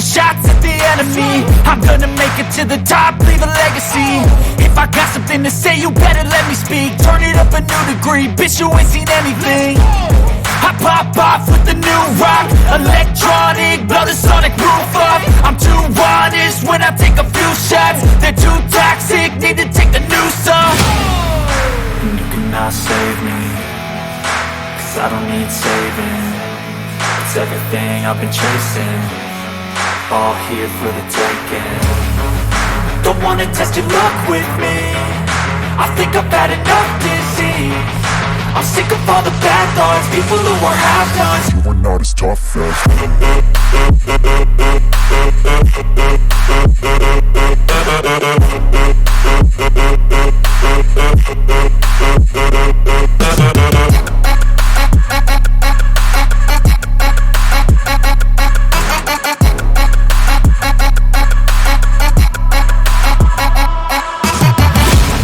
taking shots at the enemy. I'm gonna make it to the top, leave a legacy. If I got something to say, you better let me speak. Turn it up a new degree, bitch, you ain't seen anything. I pop off with the new rock, electronic, blow the sonic roof up. I'm too honest when I take a few shots. They're too toxic, need to take the noose off. And you cannot save me, cause I don't need saving. It's everything I've been chasing, all here for the taking. Don't wanna test your luck with me, I think I've had enough disease. I'm sick of all the bad thoughts, people who are half-nots. You are not as tough as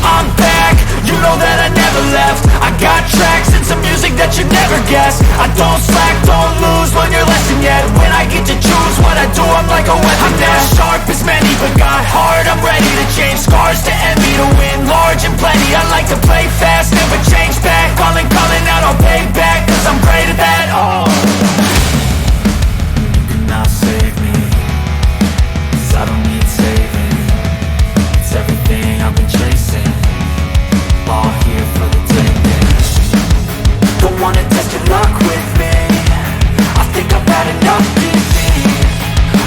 I'm back, you know that I never left. I got tracks and some music that you never guessed. I don't slack, don't lose, learn your lesson yet. When I get to choose what I do, I'm like a weapon. I'm not sharp as many, but got hard, I'm ready to change. Scars to envy, to win large and plenty. I like to play fast, never change back. Calling out, I'll pay back, cause I'm great at that. Oh, you cannot save me, cause I don't need saving. It's everything I've been chasing, all here for the taking. Don't wanna test your luck with me, I think I've had enough disease.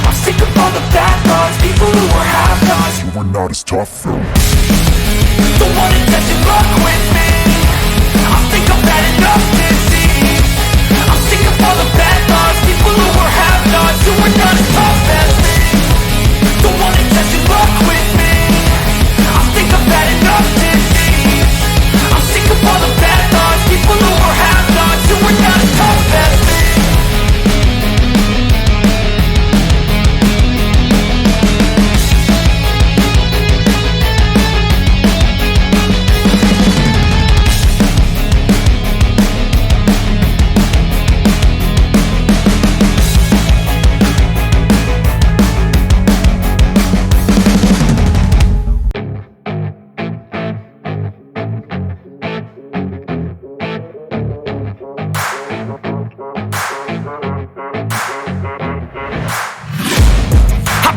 I'm sick of all the bad thoughts, people who are half-nots. You are not as tough though. Don't wanna test your luck with me, I think I've had enough disease. I'm sick of all the bad thoughts, people who are half-nots. You are not as tough as me. Don't wanna test your luck with me, I think I've had enough disease. I'm sick of all the bad thoughts, people who are half-nots. You are not as tough as me.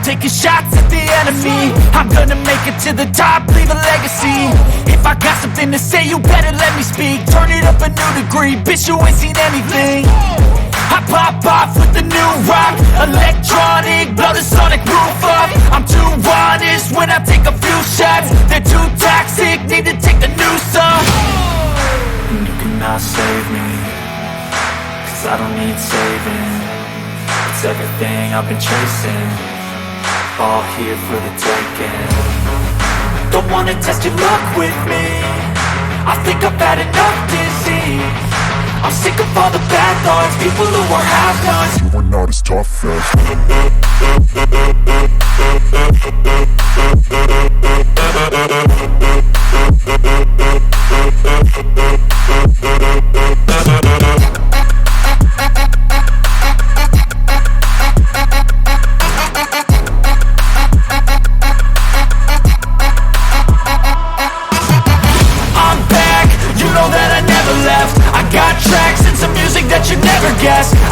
Taking shots at the enemy. I'm gonna make it to the top, leave a legacy. If I got something to say, you better let me speak. Turn it up a new degree, bitch, you ain't seen anything. I pop off with the new rock, electronic, blow the sonic roof up. I'm too honest when I take a few shots. They're too toxic, need to take the noose off. And you cannot save me, cause I don't need saving. It's everything I've been chasing, all here for the taking. Don't wanna test your luck with me, I think I've had enough disease. I'm sick of all the bad thoughts, people who are half-nots. You are not as tough as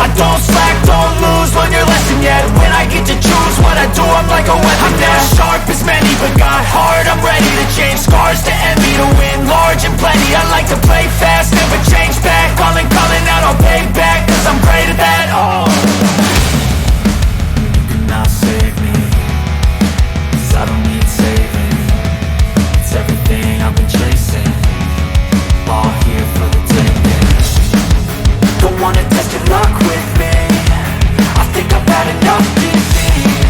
I don't slack, don't lose, learn your lesson yet. When I get to choose what I do, I'm like a weapon. I'm not sharp as many, but got hard, I'm ready to change. Scars to envy, to win large and plenty. I like to play fast, never change back. Calling out, I'll pay back, cause I'm great at that. Oh, you cannot save me, cause I don't need saving. It's everything I've been chasing, all here for the taking. Don't wanna test your luck with me, I think I've had enough disease.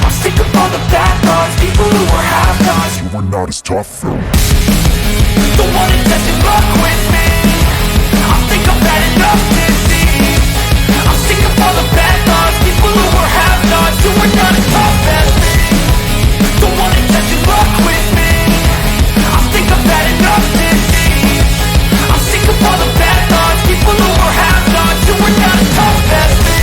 I'm sick of all the bad thoughts, people who are half-nots. You are not as tough though. Don't wanna test your luck with me, I think I've had enough disease. I'm sick of all the bad thoughts, people who are half-nots. You are not as tough as me. Don't wanna test your luck with me, I think I've had enough disease. I'm sick of all the bad thoughts, people who are half-nots. You are not as tough as me.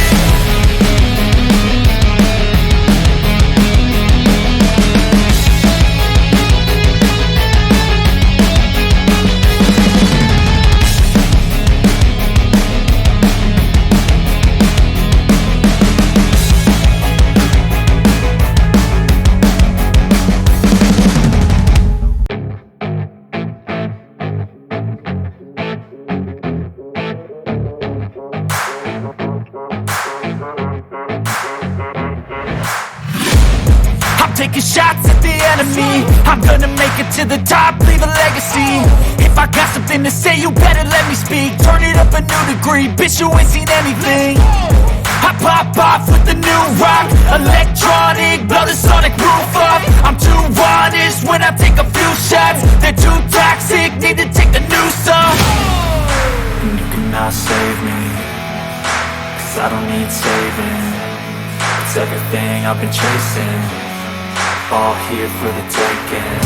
taking shots at the enemy. I'm gonna make it to the top, leave a legacy. If I got something to say, you better let me speak. Turn it up a new degree, bitch, you ain't seen anything. I pop off with the new rock, electronic, blow the sonic roof up. I'm too honest when I take a few shots. They're too toxic, need to take the noose off. And you cannot save me, 'cause I don't need saving. It's everything I've been chasing, all here for the taking.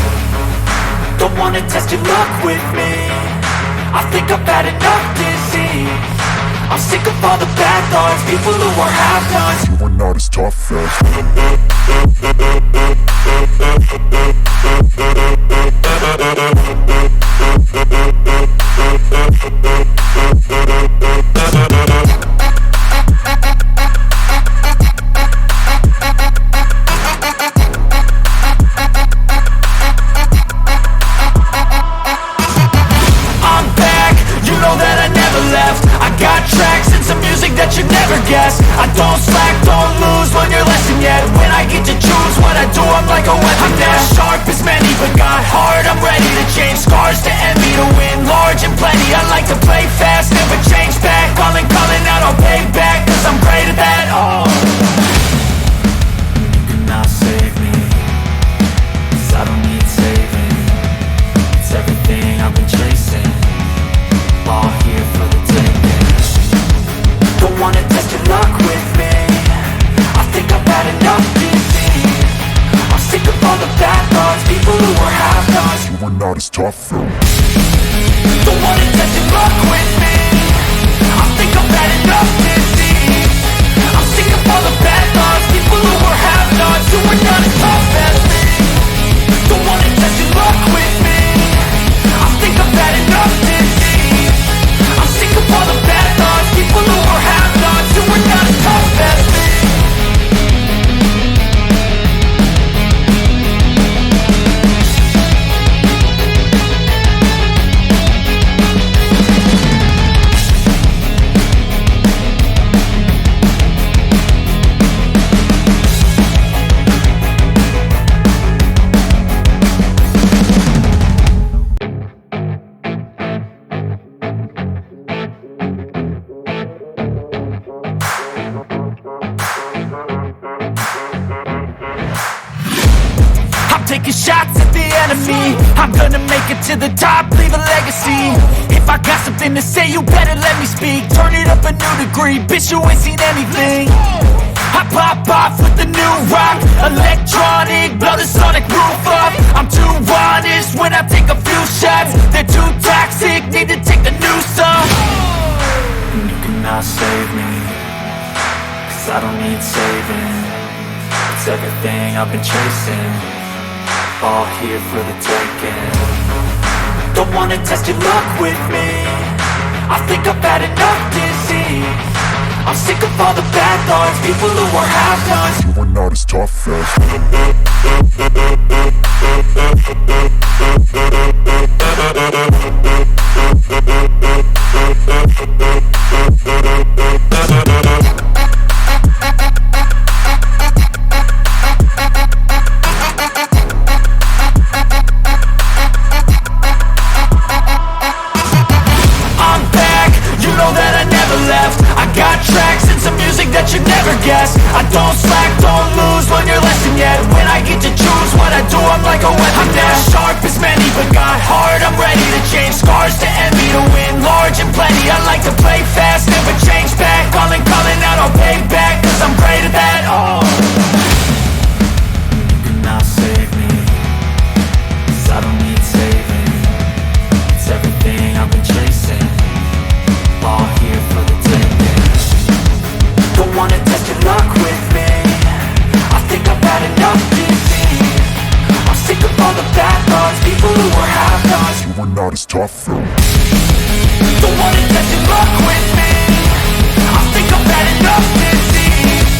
Don't wanna test your luck with me, I think I've had enough disease. I'm sick of all the bad thoughts, people who are half-nots. You are not as tough as I don't slack, don't lose, learn your lesson yet. When I get to choose what I do, I'm like a weapon. I'm not sharp as many, but got hard. I'm ready to change scars to envy, to win large and plenty. I like to play fast, never change back. Calling out, I'll pay back, 'cause I'm great at that. Oh, you cannot save me, 'cause I don't need saving. It's everything I've been chasing, all here for the taking. Don't wanna test your luck with me, I think I've had enough disease. I'm sick of all the bad thoughts, people who are half-nots. You are not as tough though. Don't wanna test your luck with me, I think I've had enough disease. I'm sick of all the bad thoughts, people who are half-nots. You are not as tough as me. Don't wanna test your luck with me, I think I've had enough disease. I'm sick of all the bad thoughts, people who are half-nots. You are not as tough as me. Taking shots at the enemy. I'm gonna make it to the top, leave a legacy. If I got something to say, you better let me speak. Turn it up a new degree, bitch, you ain't seen anything. I pop off with the new rock, electronic, blow the sonic roof up. I'm too honest when I take a few shots. They're too toxic, need to take the noose off. And you cannot save me, 'cause I don't need saving. It's everything I've been chasing, all here for the taking. Don't wanna test your luck with me, I think I've had enough disease. I'm sick of all the bad thoughts, people who are half-nots. You are not as tough as I don't slack, don't lose, learn your lesson yet. When I get to choose what I do, I'm like a weapon. I'm not sharp as many, but got hard. I'm ready to change scars to envy, to win large and plenty. I like to play fast, never change back. Calling out, I'll pay back, 'cause I'm great at that. Oh, you cannot save me, 'cause I don't need saving. It's everything I've been chasing, all here for the taking. Don't wanna test your luck with me, I think I've had enough disease. I'm sick of all the bad thoughts, people who are half-nots. You are not as tough though. Don't wanna test your luck with me, I think I've had enough disease.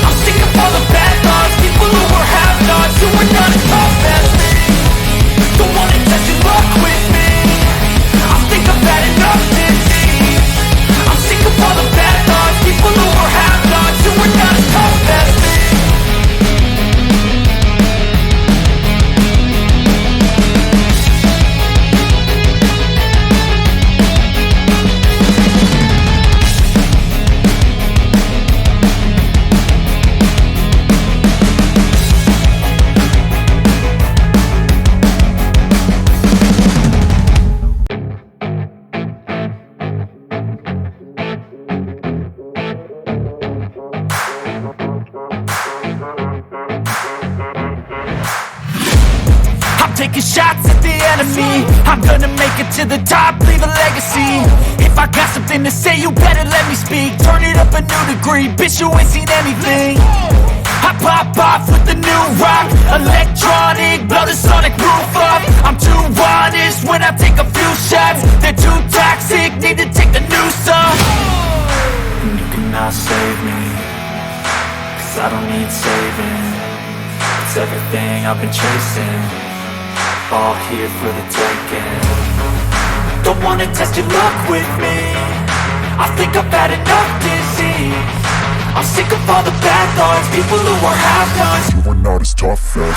I'm sick of all the bad thoughts, people who are half-nots. You are not as tough as me. Don't wanna test your luck with me, I think I've had enough disease. I'm sick of all the bad thoughts, people who are half-nots. You are not as tough as me. taking shots at the enemy. I'm gonna make it to the top, leave a legacy. If I got something to say, you better let me speak. Turn it up a new degree, bitch, you ain't seen anything. I pop off with the new rock, electronic, blow the sonic roof up. I'm too honest when I take a few shots. They're too toxic, need to take the noose off. And you cannot save me, cause I don't need saving. It's everything I've been chasing, all here for the taking. Don't wanna test your luck with me, I think I've had enough disease. I'm sick of all the bad thoughts, people who are half-nots. You are not as tough as